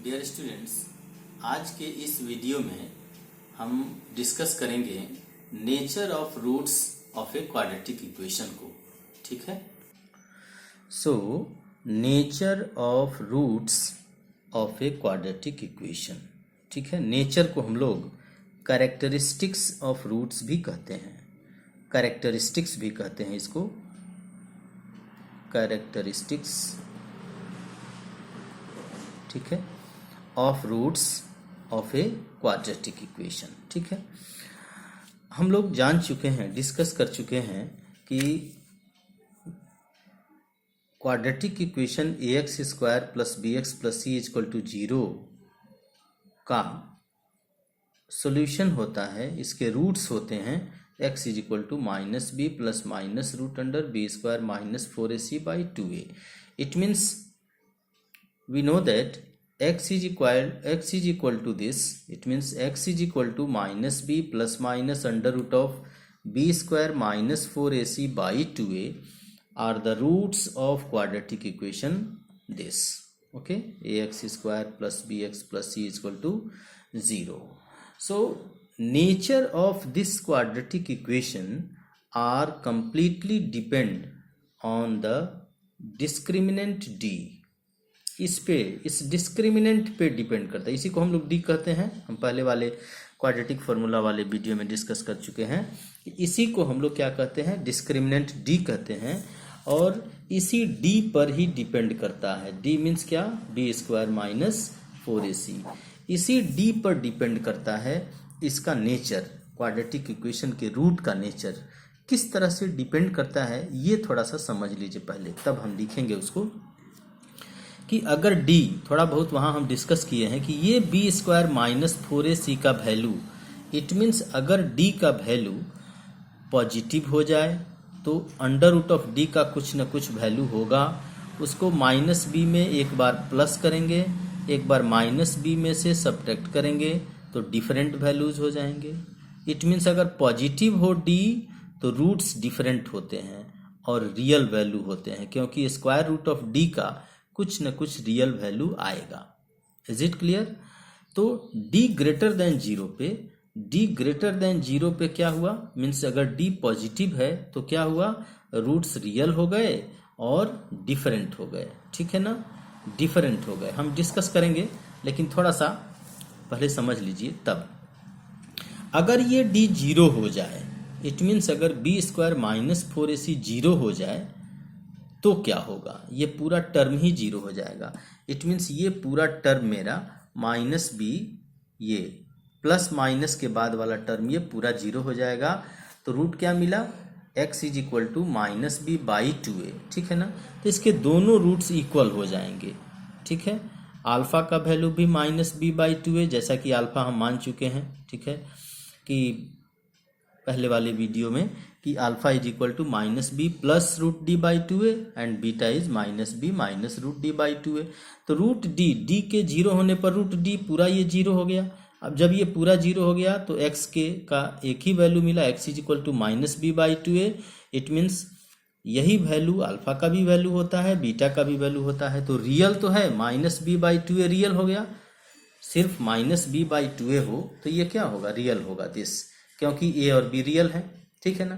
Dear students, आज के इस वीडियो में हम डिस्कस करेंगे nature of roots of a quadratic equation को। ठीक है, so nature of roots of a quadratic equation. ठीक है, नेचर को हम लोग कैरेक्टरिस्टिक्स ऑफ रूट्स भी कहते हैं, कैरेक्टरिस्टिक्स भी कहते हैं इसको, कैरेक्टरिस्टिक्स, ठीक है, of roots of a quadratic equation. ठीक है, हम लोग जान चुके हैं, डिस्कस कर चुके हैं कि quadratic equation ax square plus bx plus c equal to 0 का सॉल्यूशन होता है, इसके रूट्स होते हैं x is equal to minus b plus minus root under b square minus 4ac by 2a। It means we know that x is equal to this. It means x is equal to minus b plus minus under root of b square minus 4ac by 2a are the roots of quadratic equation this. Okay, ax square plus bx plus c is equal to 0. So nature of this quadratic equation are completely depend on the discriminant d. इस discriminant पे depend करता है, इसी को हम लोग D कहते हैं। हम पहले वाले क्वाड्रेटिक फार्मूला वाले वीडियो में डिस्कस कर चुके हैं, इसी को हम लोग क्या कहते हैं, डिस्क्रिमिनेंट डी कहते हैं। और इसी डी पर ही डिपेंड करता है, डी मीन्स क्या, बी स्क्वायर माइनस 4ac। इसी डी पर डिपेंड करता है इसका नेचर, क्वाड्रेटिक इक्वेशन के रूट का नेचर किस तरह से डिपेंड करता है, ये थोड़ा सा समझ लीजिए पहले, तब हम लिखेंगे उसको। कि अगर d, थोड़ा बहुत वहाँ हम डिस्कस किए हैं कि ये बी स्क्वायर माइनस 4ac का वैल्यू, इट मीन्स अगर d का वैल्यू पॉजिटिव हो जाए तो अंडर रूट ऑफ d का कुछ न कुछ वैल्यू होगा, उसको माइनस b में एक बार प्लस करेंगे, एक बार माइनस b में से सब्ट्रैक्ट करेंगे तो डिफरेंट वैल्यूज हो जाएंगे। इट मीन्स अगर पॉजिटिव हो d तो रूट्स डिफरेंट होते हैं और रियल वैल्यू होते हैं, क्योंकि स्क्वायर रूट ऑफ d का कुछ न कुछ रियल वैल्यू आएगा। Is it clear? तो d ग्रेटर देन 0 पे, d ग्रेटर देन 0 पे क्या हुआ, मीन्स अगर d पॉजिटिव है तो क्या हुआ, रूट्स रियल हो गए और डिफरेंट हो गए। ठीक है ना, डिफरेंट हो गए, हम डिस्कस करेंगे, लेकिन थोड़ा सा पहले समझ लीजिए। तब अगर ये d 0 हो जाए, इट मीन्स अगर b स्क्वायर माइनस 4ac 0 हो जाए तो क्या होगा, ये पूरा टर्म ही 0 हो जाएगा। इट मीन्स ये पूरा टर्म मेरा माइनस बी, ये प्लस माइनस के बाद वाला टर्म ये पूरा 0 हो जाएगा। तो रूट क्या मिला, x is equal to minus b by 2a। ठीक है ना, तो इसके दोनों रूट्स इक्वल हो जाएंगे। ठीक है, अल्फा का वैल्यू भी माइनस बी बाई 2a, जैसा कि अल्फा हम मान चुके हैं। ठीक है, कि पहले वाले वीडियो में कि alpha is equal to minus b plus root D by 2a and beta is minus b minus root D by 2a। तो रूट डी के 0 होने पर रूट डी पूरा ये 0 हो गया। अब जब ये पूरा 0 हो गया तो x के का एक ही वैल्यू मिला, x is equal to minus b by 2a। It means यही वैल्यू अल्फा का भी वैल्यू होता है, बीटा का भी वैल्यू होता है। तो रियल तो है, minus b by 2a real हो गया। सिर्फ माइनस बी बाई 2a हो तो ये क्या होगा, रियल होगा दिस, क्योंकि a और b रियल है। ठीक है ना,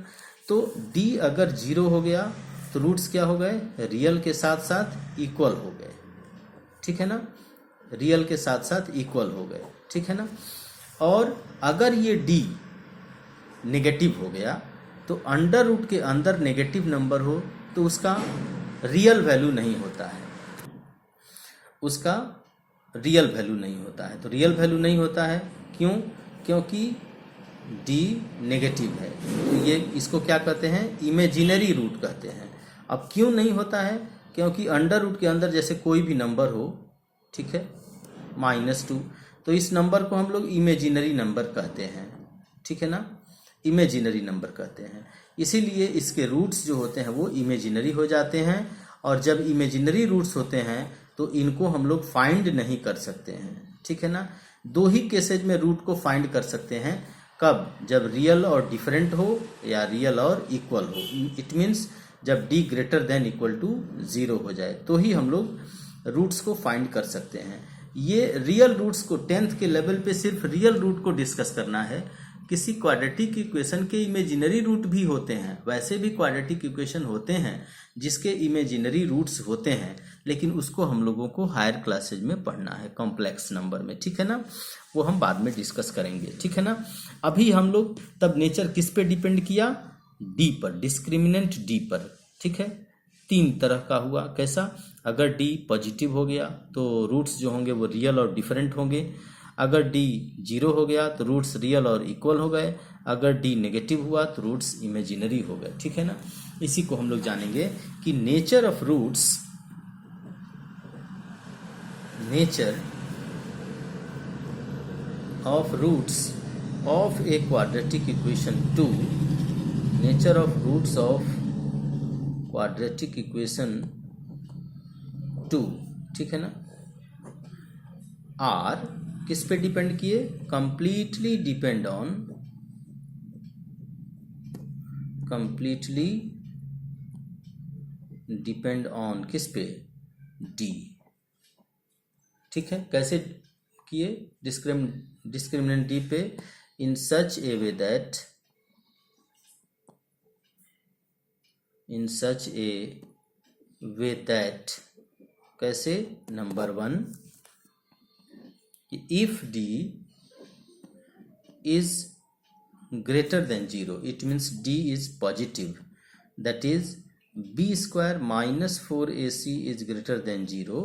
तो d अगर 0 हो गया तो रूट्स क्या हो गए, रियल के साथ साथ इक्वल हो गए। ठीक है ना, रियल के साथ साथ इक्वल हो गए। ठीक है ना, और अगर ये d नेगेटिव हो गया तो अंडर रूट के अंदर नेगेटिव नंबर हो तो उसका रियल वैल्यू नहीं होता है, उसका रियल वैल्यू नहीं होता है। तो रियल वैल्यू नहीं होता है, क्यों, क्योंकि d नेगेटिव है, तो ये इसको क्या कहते हैं, इमेजिनरी रूट कहते हैं। अब क्यों नहीं होता है, क्योंकि अंडर रूट के अंदर जैसे कोई भी नंबर हो, ठीक है, -2, तो इस नंबर को हम लोग इमेजिनरी नंबर कहते हैं। ठीक है ना, इमेजिनरी नंबर कहते हैं, इसीलिए इसके रूट्स जो होते हैं वो इमेजिनरी हो जाते हैं। और जब इमेजिनरी रूट्स होते हैं तो इनको हम लोग फाइंड नहीं कर सकते हैं। ठीक है ना, दो ही केसेज में रूट को फाइंड कर सकते हैं, कब, जब रियल और डिफरेंट हो या रियल और इक्वल हो। इट मीन्स जब d greater than equal to 0 हो जाए तो ही हम लोग रूट्स को फाइंड कर सकते हैं। ये रियल रूट्स को 10th के लेवल पे सिर्फ रियल रूट को डिस्कस करना है। किसी क्वाड्रेटिक इक्वेशन के इमेजिनरी रूट भी होते हैं, वैसे भी क्वाड्रेटिक इक्वेशन होते हैं जिसके इमेजिनरी रूट्स होते हैं, लेकिन उसको हम लोगों को हायर क्लासेज में पढ़ना है कॉम्प्लेक्स नंबर में, ठीक है ना। वो हम बाद में डिस्कस करेंगे, ठीक है ना। अभी हम लोग तब नेचर किस पे डिपेंड किया, डी पर, डिस्क्रिमिनेंट डी पर, ठीक है। 3 तरह का हुआ, कैसा, अगर डी पॉजिटिव हो गया तो रूट्स जो होंगे वो रियल और डिफरेंट होंगे, अगर डी 0 हो गया तो रूट्स रियल और इक्वल हो गए, अगर डी नेगेटिव हुआ तो रूट्स इमेजिनरी हो गए, ठीक है ना। इसी को हम लोग जानेंगे कि nature of roots, nature of roots of a quadratic equation 2, nature of roots of quadratic equation 2, ठीक है ना, आर किस पे डिपेंड किए, completely depend on, completely depend on किस पे, डी, ठीक है। कैसे किए, डिस्क्रिमिनेंट डी पे, in such a way that, in such a way that, कैसे, number 1, if d is greater than 0, it means d is positive, that is b square minus 4ac is greater than 0,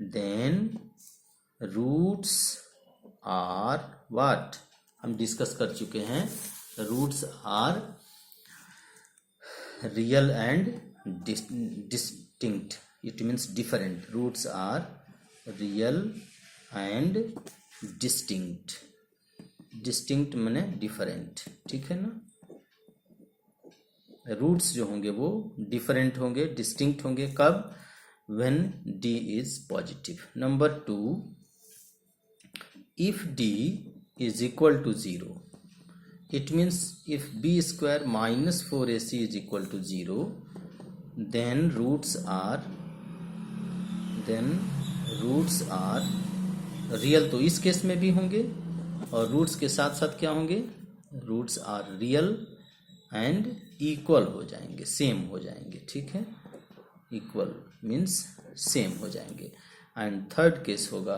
then roots are what, हम discuss कर चुके हैं, roots are real and distinct, it means different, roots are real and distinct, distinct माने different, ठीक है ना। Roots जो होंगे वो डिफरेंट होंगे, डिस्टिंक्ट होंगे, कब, when D is positive. Number 2, if D is equal to 0, it means if b square minus 4ac is equal to 0, then roots are real, तो इस केस में भी होंगे, और रूट्स के साथ साथ क्या होंगे, roots are real and equal हो जाएंगे, सेम हो जाएंगे, ठीक है। इक्वल मीन्स सेम हो जाएंगे। एंड थर्ड केस होगा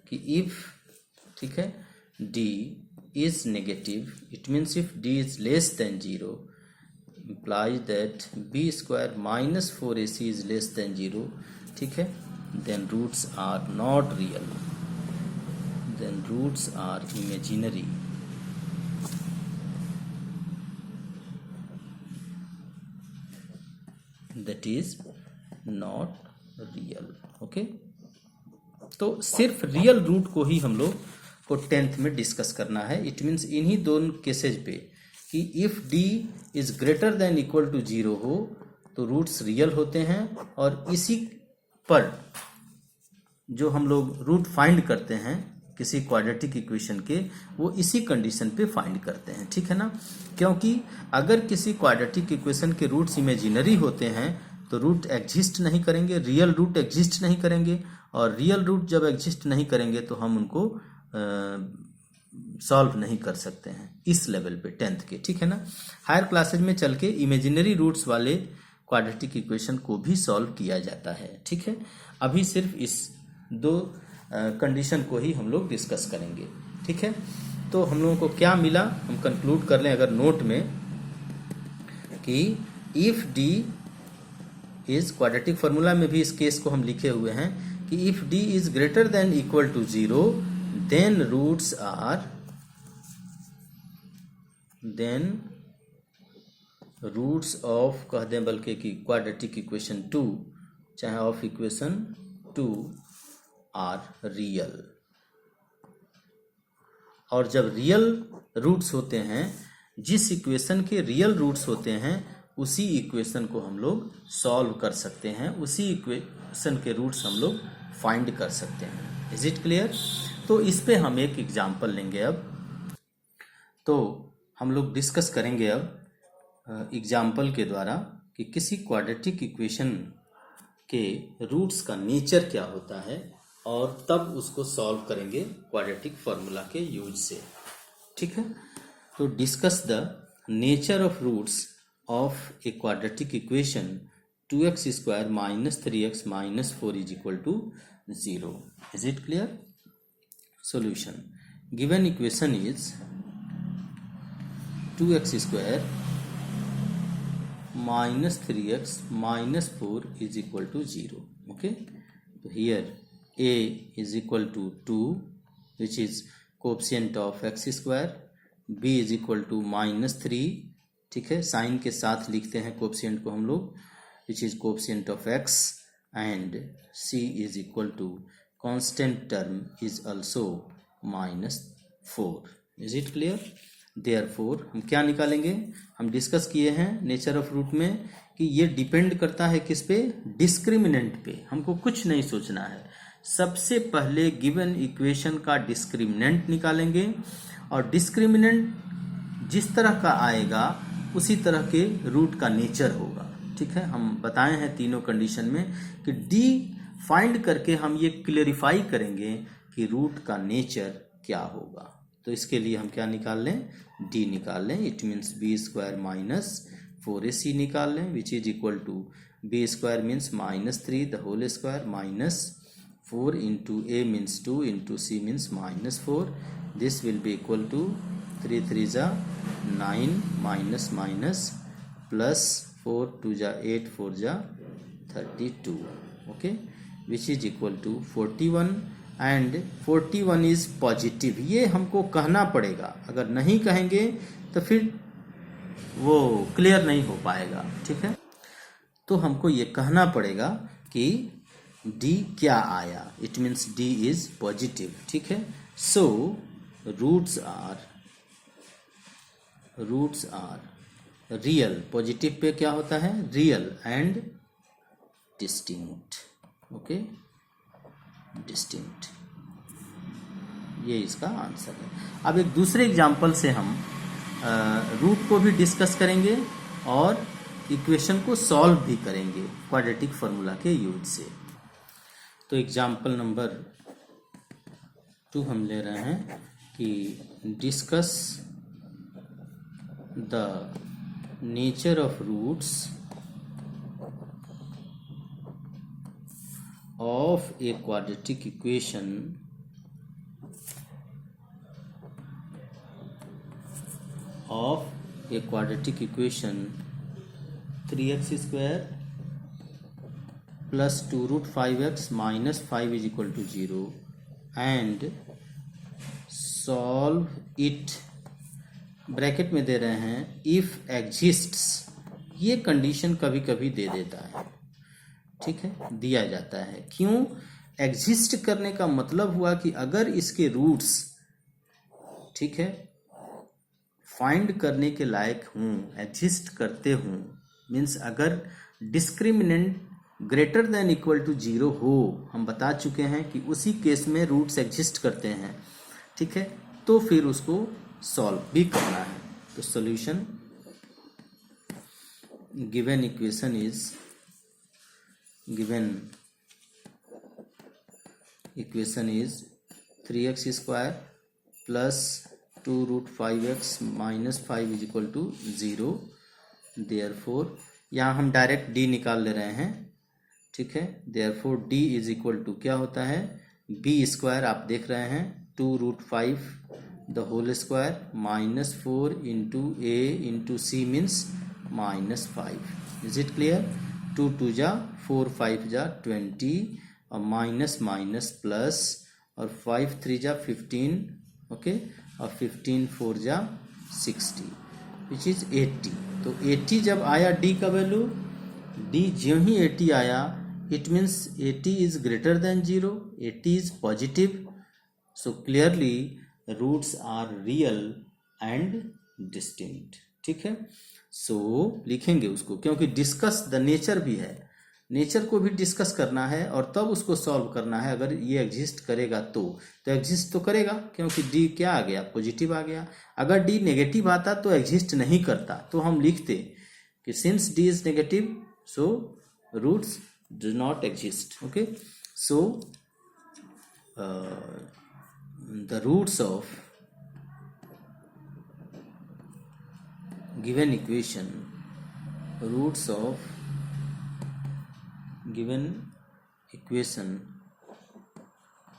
कि इफ, ठीक है, D is negative, it means if D is less than 0, implies that b square minus 4ac is less than 0, ठीक है, then roots are not real, then roots are imaginary, that is not real, okay. तो सिर्फ real root को ही हम लोग को 10th में discuss करना है। इट मीन्स इन्हीं दोनों केसेज पे कि if d is greater than equal to 0 हो तो रूट्स रियल होते हैं, और इसी पर जो हम लोग रूट फाइंड करते हैं किसी क्वाड्रेटिक इक्वेशन के, वो इसी कंडीशन पे फाइंड करते हैं, ठीक है ना। क्योंकि अगर किसी क्वाड्रेटिक इक्वेशन के रूट्स इमेजिनरी होते हैं तो रूट एग्जिस्ट नहीं करेंगे, रियल रूट एग्जिस्ट नहीं करेंगे, और रियल रूट जब एग्जिस्ट नहीं करेंगे तो हम उनको सॉल्व नहीं कर सकते हैं इस लेवल पे 10th के, ठीक है ना। हायर क्लासेज में चल के इमेजिनरी रूट्स वाले क्वाड्रेटिक इक्वेशन को भी सॉल्व किया जाता है, ठीक है। अभी सिर्फ इस दो कंडीशन को ही हम लोग डिस्कस करेंगे, ठीक है। तो हम लोगों को क्या मिला, हम कंक्लूड कर लें अगर नोट में कि if D is, quadratic formula में भी इस केस को हम लिखे हुए हैं कि if D is greater than equal to 0, then roots are, then roots of, कह दें बल्कि कि क्वाड्रेटिक इक्वेशन 2 चाहे ऑफ इक्वेशन 2 आर रियल। और जब रियल रूट्स होते हैं, जिस इक्वेशन के रियल रूट्स होते हैं उसी इक्वेशन को हम लोग सॉल्व कर सकते हैं, उसी इक्वेशन के रूट्स हम लोग फाइंड कर सकते हैं। Is it clear? तो इस पे हम एक एग्जाम्पल लेंगे अब। तो हम लोग डिस्कस करेंगे अब एग्जाम्पल के द्वारा कि किसी क्वाड्रेटिक इक्वेशन के रूट्स का नेचर क्या होता है और तब उसको सॉल्व करेंगे क्वाड्रेटिक फार्मूला के यूज से। ठीक है, तो discuss the nature of roots of a quadratic equation 2x square minus 3x minus 4 is equal to 0। Is it clear? Solution, given equation is 2x square minus 3x minus 4 is equal to 0. Okay, so here a is equal to 2, which is coefficient of x square, b is equal to minus 3, ठीक है, sign के साथ लिखते हैं coefficient को हम लोग, which is coefficient of x, and c is equal to constant term is also minus 4. Is it clear? Therefore हम क्या निकालेंगे, हम डिस्कस किए हैं नेचर ऑफ रूट में कि ये डिपेंड करता है किस पे, डिस्क्रिमिनेंट पे। हमको कुछ नहीं सोचना है, सबसे पहले गिवन इक्वेशन का डिस्क्रिमिनेंट निकालेंगे और डिस्क्रिमिनेंट जिस तरह का आएगा उसी तरह के रूट का नेचर होगा। ठीक है, हम बताए हैं तीनों कंडीशन में कि डी फाइंड करके हम ये क्लेरिफाई करेंगे कि रूट का नेचर क्या होगा। तो इसके लिए हम क्या निकाल लें, डी निकाल लें। It means b square minus 4ac निकाल लें, which is equal to b square means minus 3 the whole square minus 4 into a means 2 into c means minus 4। This will be equal to 3 3 जा 9 minus minus plus 4 2 जा 8 4 जा 32। Okay, which is equal to 41 and 41 is positive. ये हमको कहना पड़ेगा, अगर नहीं कहेंगे तो फिर वो क्लियर नहीं हो पाएगा। ठीक है, तो हमको ये कहना पड़ेगा कि D क्या आया, it means D is positive. ठीक है, so roots are real, positive पे क्या होता है, real and distinct. Okay, distinct, ये इसका आंसर है। अब एक दूसरे एग्जाम्पल से हम रूट को भी डिस्कस करेंगे और इक्वेशन को सॉल्व भी करेंगे क्वाड्रेटिक फार्मूला के यूज से। तो एग्जाम्पल नंबर 2 हम ले रहे हैं कि discuss the nature of roots of a quadratic equation of a quadratic equation 3x square plus 2 root 5x minus 5 is equal to 0 and solve it। Bracket में दे रहे हैं if exists, ये कंडीशन कभी कभी दे देता है। ठीक है, दिया जाता है। क्यों एग्जिस्ट करने का मतलब हुआ कि अगर इसके रूट्स, ठीक है, फाइंड करने के लायक हूं, एग्जिस्ट करते हूं, मीन्स अगर discriminant greater than equal to 0 हो, हम बता चुके हैं कि उसी केस में रूट्स एग्जिस्ट करते हैं। ठीक है, तो फिर उसको सॉल्व भी करना है। तो solution, given equation is equation is 3x square plus 2 root 5x minus 5 is equal to 0। therefore यहाँ हम डायरेक्ट d निकाल ले रहे हैं। ठीक है, therefore d is equal to क्या होता है, b स्क्वायर आप देख रहे हैं 2 root 5 the whole square minus 4 into a into c means minus 5। is it clear? 2 2 जा 4 5 जा 20 और माइनस माइनस प्लस और 5 3 जा 15। ओके, और 15 4 जा 60 विच इज 80। तो 80 जब आया d का वैल्यू, d ज्यों ही 80 आया, it means 80 is greater than 0, 80 is positive. So clearly roots are real and distinct. ठीक है, सो लिखेंगे उसको, क्योंकि डिस्कस द नेचर भी है, नेचर को भी डिस्कस करना है और तब उसको सॉल्व करना है। अगर ये एग्जिस्ट करेगा तो एग्जिस्ट तो करेगा, क्योंकि डी क्या आ गया, पॉजिटिव आ गया। अगर डी नेगेटिव आता तो एग्जिस्ट नहीं करता, तो हम लिखते कि since D is negative so roots do not exist. Okay, so the roots of given equation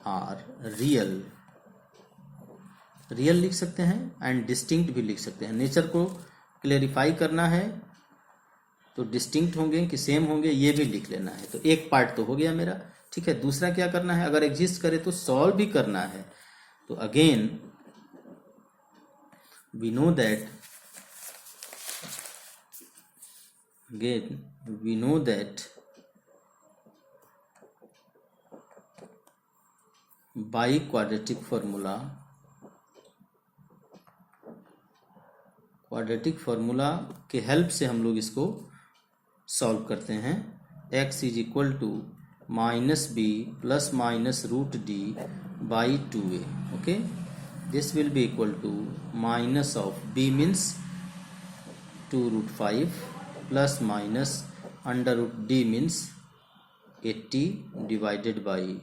are real लिख सकते हैं एंड डिस्टिंक्ट भी लिख सकते हैं। नेचर को क्लेरिफाई करना है तो डिस्टिंक्ट होंगे कि सेम होंगे ये भी लिख लेना है। तो एक पार्ट तो हो गया मेरा, ठीक है। दूसरा क्या करना है, अगर एग्जिस्ट करे तो सॉल्व भी करना है। तो again we know that by quadratic formula के हेल्प से हम लोग इसको सॉल्व करते हैं। x is equal to minus b plus minus root D by 2a। Okay, this will be equal to minus of b means 2√5 plus minus under root d means 80 divided by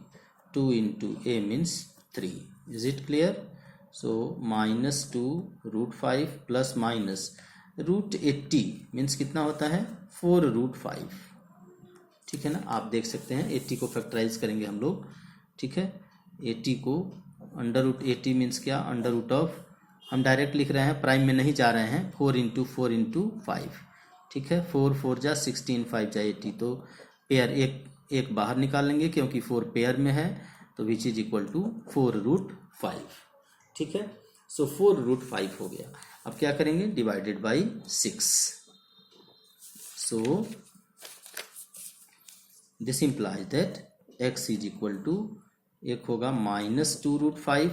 2 into a means 3. Is it clear? So minus 2√5 plus minus root 80 means कितना होता है 4√5, ठीक है ना। आप देख सकते हैं 80 को फैक्टराइज करेंगे हम लोग, ठीक है। 80 को अंडर रूट 80 मीन्स क्या, अंडर रूट ऑफ, हम डायरेक्ट लिख रहे हैं, प्राइम में नहीं जा रहे हैं, 4 into 4 into 5, ठीक है। 4 4 जा 16, 5 जा 80, तो पेयर एक बाहर निकाल लेंगे क्योंकि 4 पेयर में है, तो विच इज इक्वल टू 4√5, ठीक है। सो 4√5 हो गया। अब क्या करेंगे, divided by 6। So this implies that x is equal to, एक होगा माइनस 2√5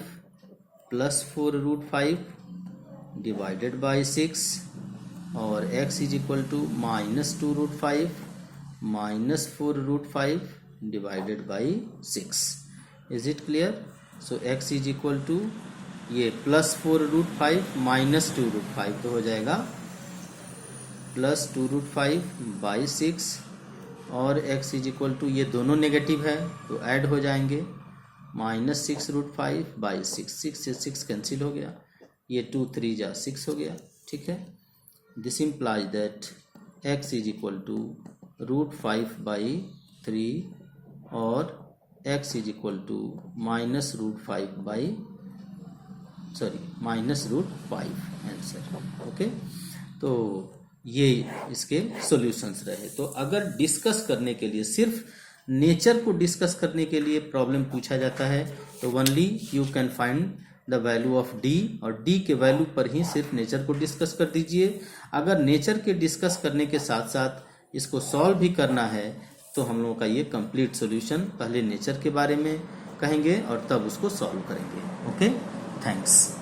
प्लस 4√5 डिवाइडेड बाई 6, और x is equal to minus 2√5 minus 4√5 divided by 6। Is it clear? So x is equal to ये प्लस 4√5 माइनस 2√5 तो हो जाएगा plus 2√5 by 6, और x is equal to, ये दोनों नेगेटिव है तो ऐड हो जाएंगे, माइनस 6√5 बाई 6, 6 से 6 कैंसिल हो गया, ये 2 3 जा 6 हो गया, ठीक है। This implies that x is equal to √5 by 3 और x is equal to minus √5 answer. Okay, तो ये इसके सॉल्यूशंस रहे। तो अगर डिस्कस करने के लिए, सिर्फ नेचर को डिस्कस करने के लिए प्रॉब्लम पूछा जाता है तो only you can find the value of d, और d के वैल्यू पर ही सिर्फ नेचर को डिस्कस कर दीजिए। अगर नेचर के डिस्कस करने के साथ साथ इसको सॉल्व भी करना है तो हम लोगों का ये कंप्लीट सॉल्यूशन, पहले नेचर के बारे में कहेंगे और तब उसको सॉल्व करेंगे। Okay, thanks.